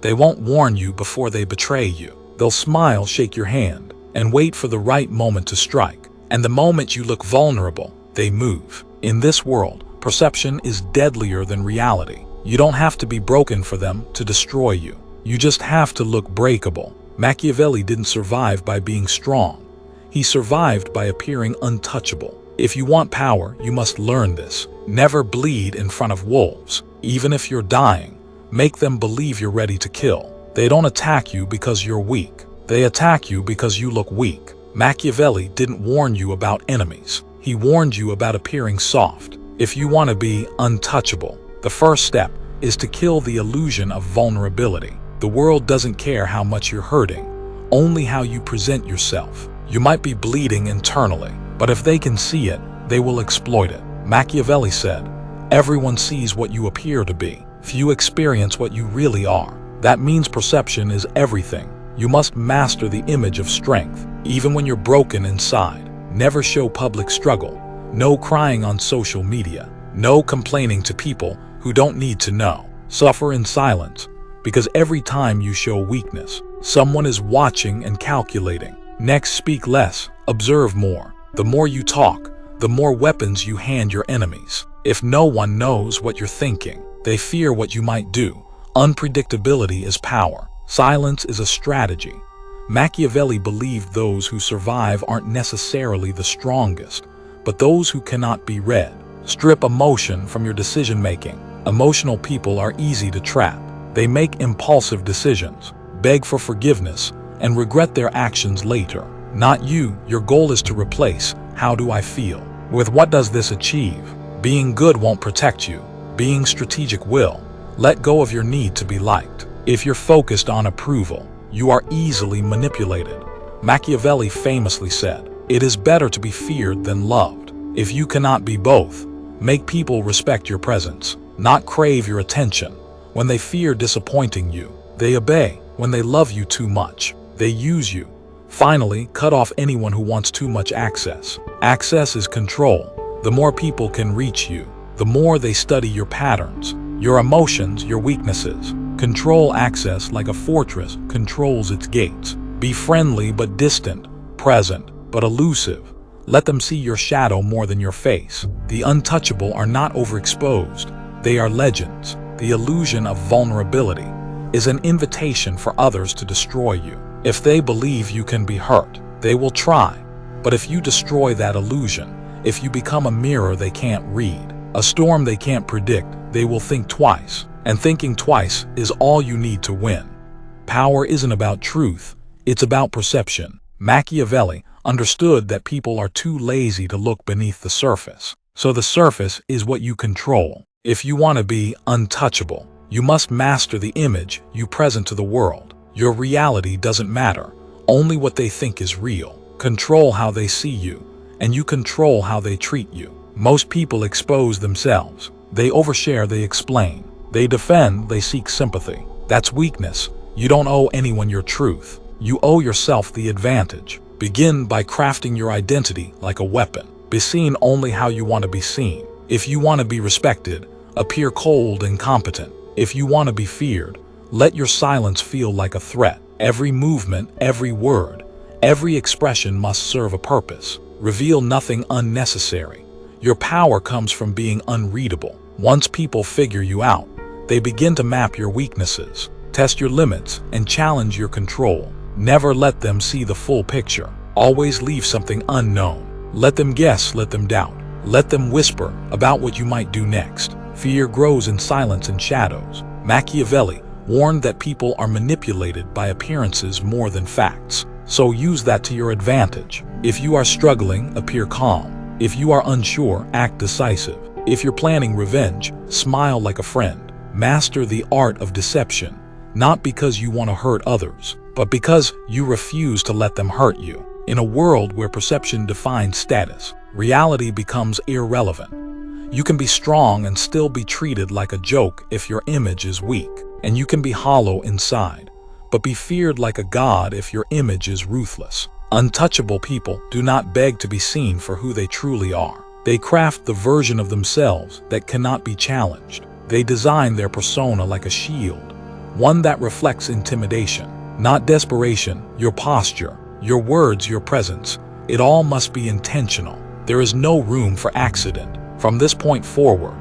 They won't warn you before they betray you. They'll smile, shake your hand, and wait for the right moment to strike. And the moment you look vulnerable, they move. In this world, perception is deadlier than reality. You don't have to be broken for them to destroy you. You just have to look breakable. Machiavelli didn't survive by being strong. He survived by appearing untouchable. If you want power, you must learn this. Never bleed in front of wolves. Even if you're dying, make them believe you're ready to kill. They don't attack you because you're weak. They attack you because you look weak. Machiavelli didn't warn you about enemies. He warned you about appearing soft. If you want to be untouchable, the first step is to kill the illusion of vulnerability. The world doesn't care how much you're hurting, only how you present yourself. You might be bleeding internally, but if they can see it, they will exploit it. Machiavelli said, "Everyone sees what you appear to be. Few experience what you really are." That means perception is everything. You must master the image of strength, even when you're broken inside. Never show public struggle. No crying on social media. No complaining to people who don't need to know. Suffer in silence, because every time you show weakness, someone is watching and calculating. Next, speak less, observe more. The more you talk, the more weapons you hand your enemies. If no one knows what you're thinking, they fear what you might do. Unpredictability is power. Silence is a strategy. Machiavelli believed those who survive aren't necessarily the strongest, but those who cannot be read. Strip emotion from your decision-making. Emotional people are easy to trap. They make impulsive decisions, beg for forgiveness, and regret their actions later. Not you. Your goal is to replace "how do I feel" with "what does this achieve?" Being good won't protect you. Being strategic will. Let go of your need to be liked. If you're focused on approval, you are easily manipulated. Machiavelli famously said, "It is better to be feared than loved." If you cannot be both, make people respect your presence, not crave your attention. When they fear disappointing you, they obey. When they love you too much, they use you. Finally, cut off anyone who wants too much access. Access is control. The more people can reach you, the more they study your patterns, your emotions, your weaknesses. Control access like a fortress controls its gates. Be friendly but distant, present but elusive. Let them see your shadow more than your face. The untouchable are not overexposed. They are legends. The illusion of vulnerability is an invitation for others to destroy you. If they believe you can be hurt, they will try. But if you destroy that illusion, if you become a mirror they can't read, a storm they can't predict, they will think twice. And thinking twice is all you need to win. Power isn't about truth, it's about perception. Machiavelli understood that people are too lazy to look beneath the surface. So the surface is what you control. If you want to be untouchable, you must master the image you present to the world. Your reality doesn't matter, only what they think is real. Control how they see you, and you control how they treat you. Most people expose themselves. They overshare, they explain. They defend, they seek sympathy. That's weakness. You don't owe anyone your truth. You owe yourself the advantage. Begin by crafting your identity like a weapon. Be seen only how you want to be seen. If you want to be respected, appear cold and competent. If you want to be feared, let your silence feel like a threat. Every movement, every word, every expression must serve a purpose. Reveal nothing unnecessary. Your power comes from being unreadable. Once people figure you out, they begin to map your weaknesses, test your limits, and challenge your control. Never let them see the full picture. Always leave something unknown. Let them guess, let them doubt. Let them whisper about what you might do next. Fear grows in silence and shadows. Machiavelli warned that people are manipulated by appearances more than facts. So use that to your advantage. If you are struggling, appear calm. If you are unsure, act decisive. If you're planning revenge, smile like a friend. Master the art of deception, not because you want to hurt others, but because you refuse to let them hurt you. In a world where perception defines status, reality becomes irrelevant. You can be strong and still be treated like a joke if your image is weak, and you can be hollow inside, but be feared like a god if your image is ruthless. Untouchable people do not beg to be seen for who they truly are. They craft the version of themselves that cannot be challenged. They design their persona like a shield, one that reflects intimidation, not desperation. Your posture, your words, your presence, it all must be intentional. There is no room for accident. From this point forward,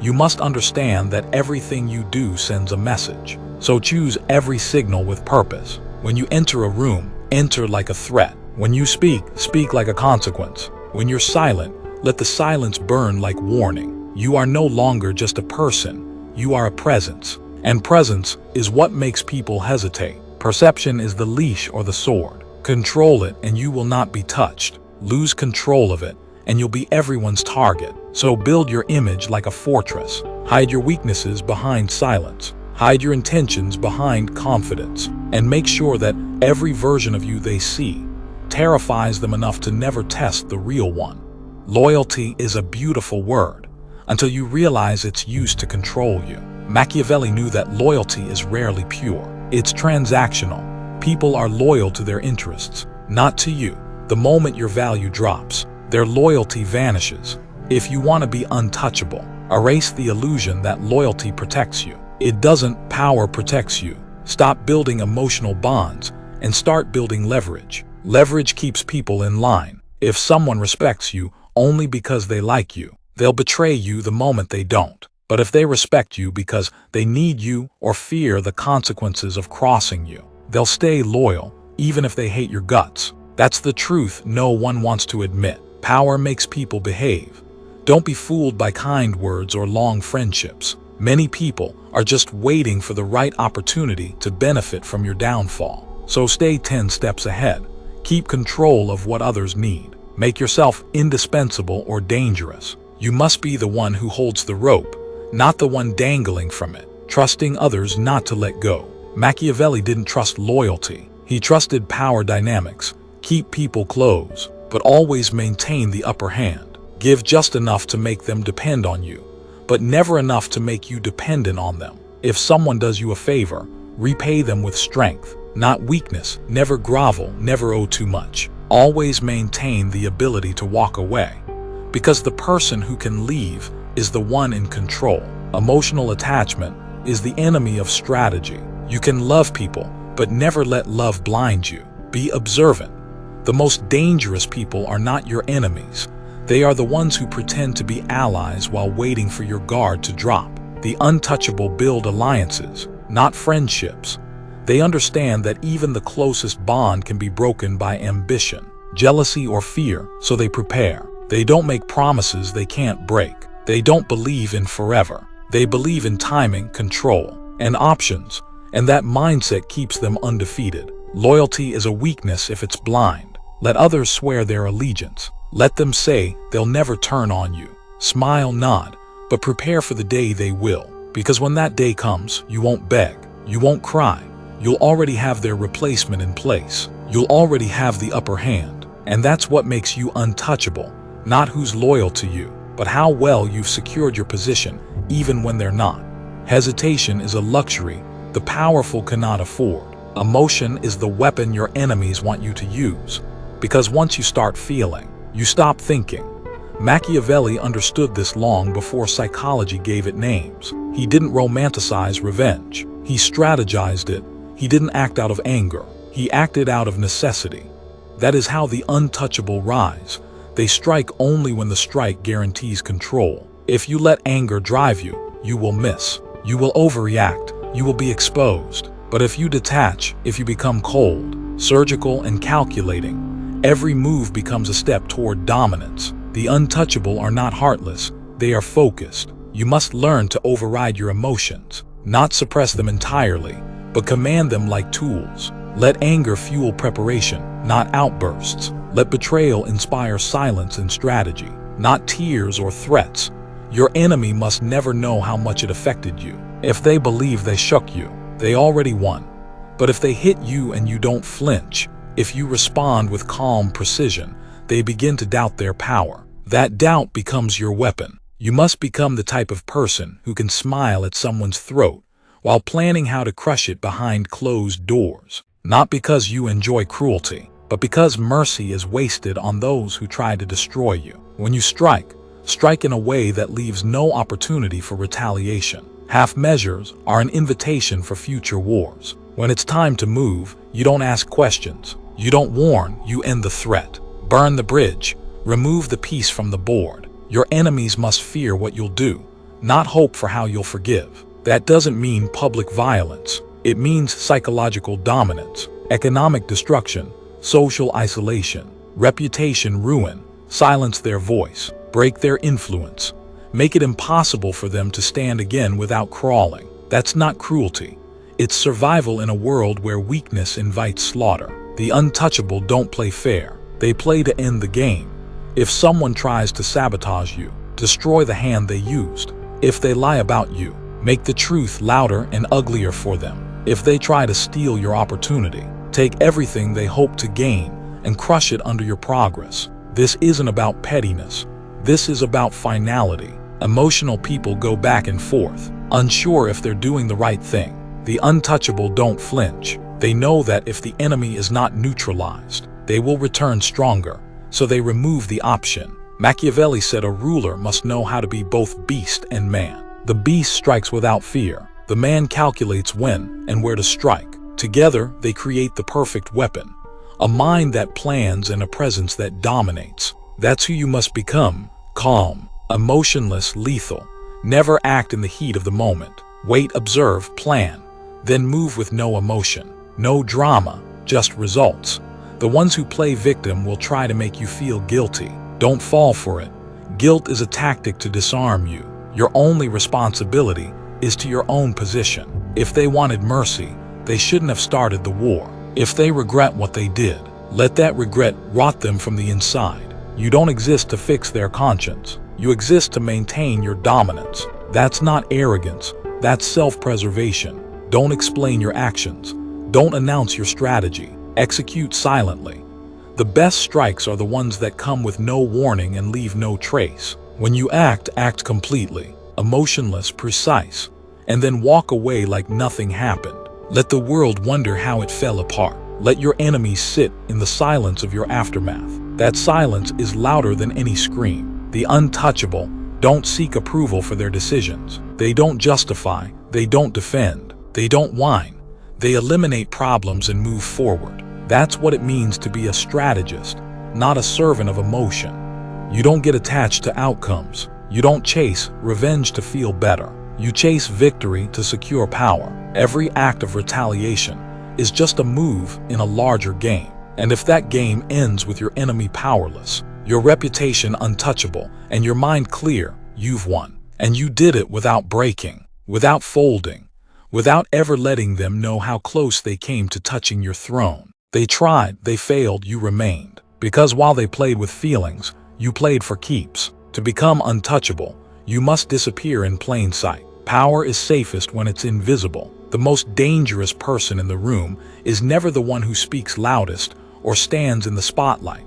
you must understand that everything you do sends a message. So choose every signal with purpose. When you enter a room, enter like a threat. When you speak, speak like a consequence. When you're silent, let the silence burn like warning. You are no longer just a person. You are a presence. And presence is what makes people hesitate. Perception is the leash or the sword. Control it and you will not be touched. Lose control of it and you'll be everyone's target. So build your image like a fortress. Hide your weaknesses behind silence. Hide your intentions behind confidence. And make sure that every version of you they see terrifies them enough to never test the real one. Loyalty is a beautiful word until you realize it's used to control you. Machiavelli knew that loyalty is rarely pure. It's transactional. People are loyal to their interests, not to you. The moment your value drops, their loyalty vanishes. If you want to be untouchable, erase the illusion that loyalty protects you. It doesn't. Power protects you. Stop building emotional bonds and start building leverage. Leverage keeps people in line. If someone respects you only because they like you, they'll betray you the moment they don't. But if they respect you because they need you or fear the consequences of crossing you, they'll stay loyal even if they hate your guts. That's the truth no one wants to admit. Power makes people behave. Don't be fooled by kind words or long friendships. Many people are just waiting for the right opportunity to benefit from your downfall. So stay 10 steps ahead. Keep control of what others need. Make yourself indispensable or dangerous. You must be the one who holds the rope, not the one dangling from it. Trusting others not to let go. Machiavelli didn't trust loyalty. He trusted power dynamics. Keep people close, but always maintain the upper hand. Give just enough to make them depend on you, but never enough to make you dependent on them. If someone does you a favor, repay them with strength, not weakness. Never grovel, never owe too much. Always maintain the ability to walk away, because the person who can leave is the one in control. Emotional attachment is the enemy of strategy. You can love people, but never let love blind you. Be observant. The most dangerous people are not your enemies. They are the ones who pretend to be allies while waiting for your guard to drop. The untouchable build alliances, not friendships. They understand that even the closest bond can be broken by ambition, jealousy, or fear, so they prepare. They don't make promises they can't break. They don't believe in forever. They believe in timing, control, and options, and that mindset keeps them undefeated. Loyalty is a weakness if it's blind. Let others swear their allegiance. Let them say they'll never turn on you. Smile, nod, but prepare for the day they will. Because when that day comes, you won't beg. You won't cry. You'll already have their replacement in place. You'll already have the upper hand. And that's what makes you untouchable. Not who's loyal to you, but how well you've secured your position, even when they're not. Hesitation is a luxury the powerful cannot afford. Emotion is the weapon your enemies want you to use. Because once you start feeling, you stop thinking. Machiavelli understood this long before psychology gave it names. He didn't romanticize revenge. He strategized it. He didn't act out of anger. He acted out of necessity. That is how the untouchable rise. They strike only when the strike guarantees control. If you let anger drive you, you will miss. You will overreact. You will be exposed. But if you detach, if you become cold, surgical, and calculating, every move becomes a step toward dominance. The untouchable are not heartless. They are focused. You must learn to override your emotions, not suppress them entirely, but command them like tools. Let anger fuel preparation, not outbursts. Let betrayal inspire silence and strategy, not tears or threats. Your enemy must never know how much it affected you. If they believe they shook you, they already won. But if they hit you and you don't flinch, if you respond with calm precision, they begin to doubt their power. That doubt becomes your weapon. You must become the type of person who can smile at someone's throat while planning how to crush it behind closed doors. Not because you enjoy cruelty, but because mercy is wasted on those who try to destroy you. When you strike, strike in a way that leaves no opportunity for retaliation. Half measures are an invitation for future wars. When it's time to move, you don't ask questions. You don't warn, you end the threat. Burn the bridge. Remove the piece from the board. Your enemies must fear what you'll do, not hope for how you'll forgive. That doesn't mean public violence. It means psychological dominance, economic destruction, social isolation, reputation ruin. Silence their voice, break their influence. Make it impossible for them to stand again without crawling. That's not cruelty. It's survival in a world where weakness invites slaughter. The untouchable don't play fair. They play to end the game. If someone tries to sabotage you, destroy the hand they used. If they lie about you, make the truth louder and uglier for them. If they try to steal your opportunity, take everything they hope to gain and crush it under your progress. This isn't about pettiness. This is about finality. Emotional people go back and forth, unsure if they're doing the right thing. The untouchable don't flinch. They know that if the enemy is not neutralized, they will return stronger, so they remove the option. Machiavelli said a ruler must know how to be both beast and man. The beast strikes without fear. The man calculates when and where to strike. Together, they create the perfect weapon. A mind that plans and a presence that dominates. That's who you must become. Calm, emotionless, lethal. Never act in the heat of the moment. Wait, observe, plan. Then move with no emotion. No drama, just results. The ones who play victim will try to make you feel guilty. Don't fall for it. Guilt is a tactic to disarm you. Your only responsibility is to your own position. If they wanted mercy, they shouldn't have started the war. If they regret what they did, let that regret rot them from the inside. You don't exist to fix their conscience. You exist to maintain your dominance. That's not arrogance. That's self-preservation. Don't explain your actions. Don't announce your strategy. Execute silently. The best strikes are the ones that come with no warning and leave no trace. When you act, act completely, emotionless, precise, and then walk away like nothing happened. Let the world wonder how it fell apart. Let your enemies sit in the silence of your aftermath. That silence is louder than any scream. The untouchable don't seek approval for their decisions. They don't justify. They don't defend. They don't whine. They eliminate problems and move forward. That's what it means to be a strategist, not a servant of emotion. You don't get attached to outcomes. You don't chase revenge to feel better. You chase victory to secure power. Every act of retaliation is just a move in a larger game. And if that game ends with your enemy powerless, your reputation untouchable, and your mind clear, you've won. And you did it without breaking, without folding, without ever letting them know how close they came to touching your throne. They tried, they failed, you remained. Because while they played with feelings, you played for keeps. To become untouchable, you must disappear in plain sight. Power is safest when it's invisible. The most dangerous person in the room is never the one who speaks loudest or stands in the spotlight.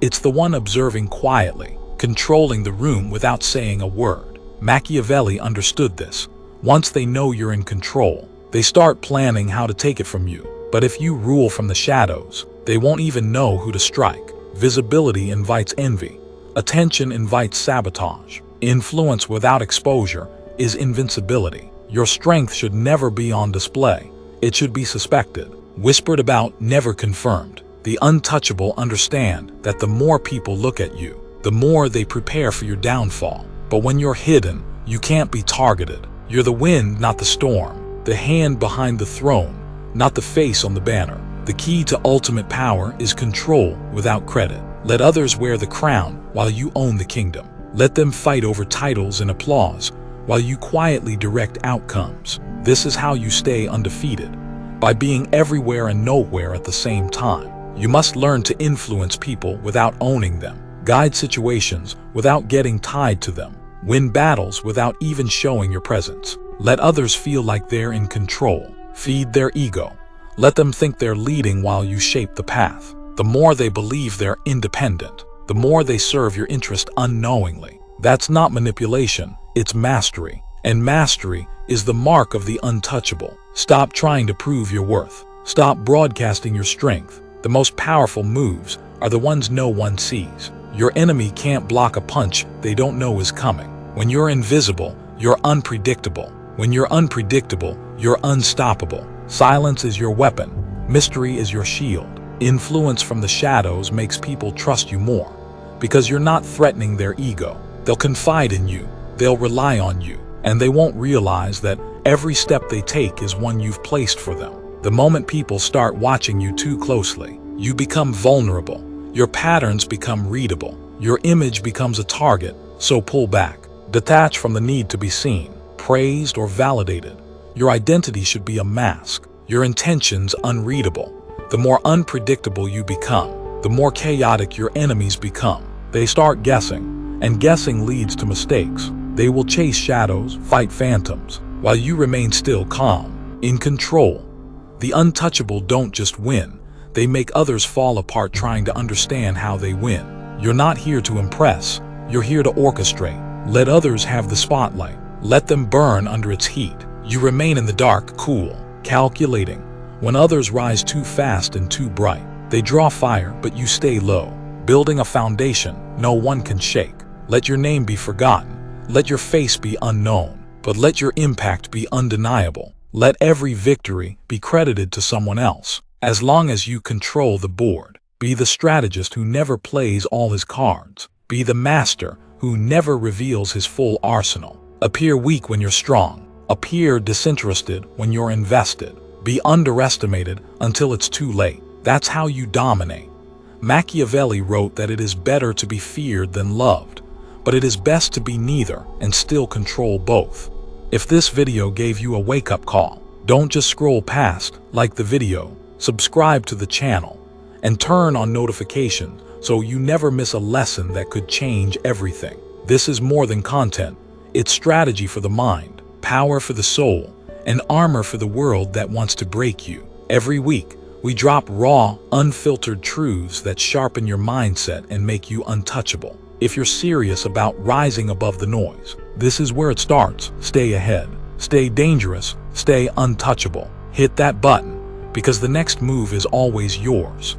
It's the one observing quietly, controlling the room without saying a word. Machiavelli understood this. Once they know you're in control, they start planning how to take it from you. But if you rule from the shadows, they won't even know who to strike. Visibility invites envy. Attention invites sabotage. Influence without exposure is invincibility. Your strength should never be on display. It should be suspected, whispered about, never confirmed. The untouchable understand that the more people look at you, the more they prepare for your downfall. But when you're hidden, you can't be targeted. You're the wind, not the storm. The hand behind the throne, not the face on the banner. The key to ultimate power is control without credit. Let others wear the crown while you own the kingdom. Let them fight over titles and applause while you quietly direct outcomes. This is how you stay undefeated, by being everywhere and nowhere at the same time. You must learn to influence people without owning them, guide situations without getting tied to them, win battles without even showing your presence. Let others feel like they're in control. Feed their ego. Let them think they're leading while you shape the path. The more they believe they're independent, the more they serve your interest unknowingly. That's not manipulation, it's mastery. And mastery is the mark of the untouchable. Stop trying to prove your worth. Stop broadcasting your strength. The most powerful moves are the ones no one sees. Your enemy can't block a punch they don't know is coming. When you're invisible, you're unpredictable. When you're unpredictable, you're unstoppable. Silence is your weapon. Mystery is your shield. Influence from the shadows makes people trust you more, because you're not threatening their ego. They'll confide in you, they'll rely on you, and they won't realize that every step they take is one you've placed for them. The moment people start watching you too closely, you become vulnerable. Your patterns become readable. Your image becomes a target, so pull back. Detach from the need to be seen, praised, or validated. Your identity should be a mask, your intentions unreadable. The more unpredictable you become, the more chaotic your enemies become. They start guessing, and guessing leads to mistakes. They will chase shadows, fight phantoms, while you remain still, calm, in control. The untouchable don't just win, they make others fall apart trying to understand how they win. You're not here to impress, you're here to orchestrate. Let others have the spotlight. Let them burn under its heat. You remain in the dark, cool, calculating. When others rise too fast and too bright, they draw fire, but you stay low, building a foundation no one can shake. Let your name be forgotten. Let your face be unknown, but let your impact be undeniable. Let every victory be credited to someone else. As long as you control the board, be the strategist who never plays all his cards. Be the master who never reveals his full arsenal. Appear weak when you're strong. Appear disinterested when you're invested. Be underestimated until it's too late. That's how you dominate. Machiavelli wrote that it is better to be feared than loved, but it is best to be neither and still control both. If this video gave you a wake-up call, don't just scroll past, like the video, subscribe to the channel, and turn on notifications so you never miss a lesson that could change everything. This is more than content. It's strategy for the mind, power for the soul, and armor for the world that wants to break you. Every week, we drop raw, unfiltered truths that sharpen your mindset and make you untouchable. If you're serious about rising above the noise, this is where it starts. Stay ahead, stay dangerous, stay untouchable. Hit that button, because the next move is always yours.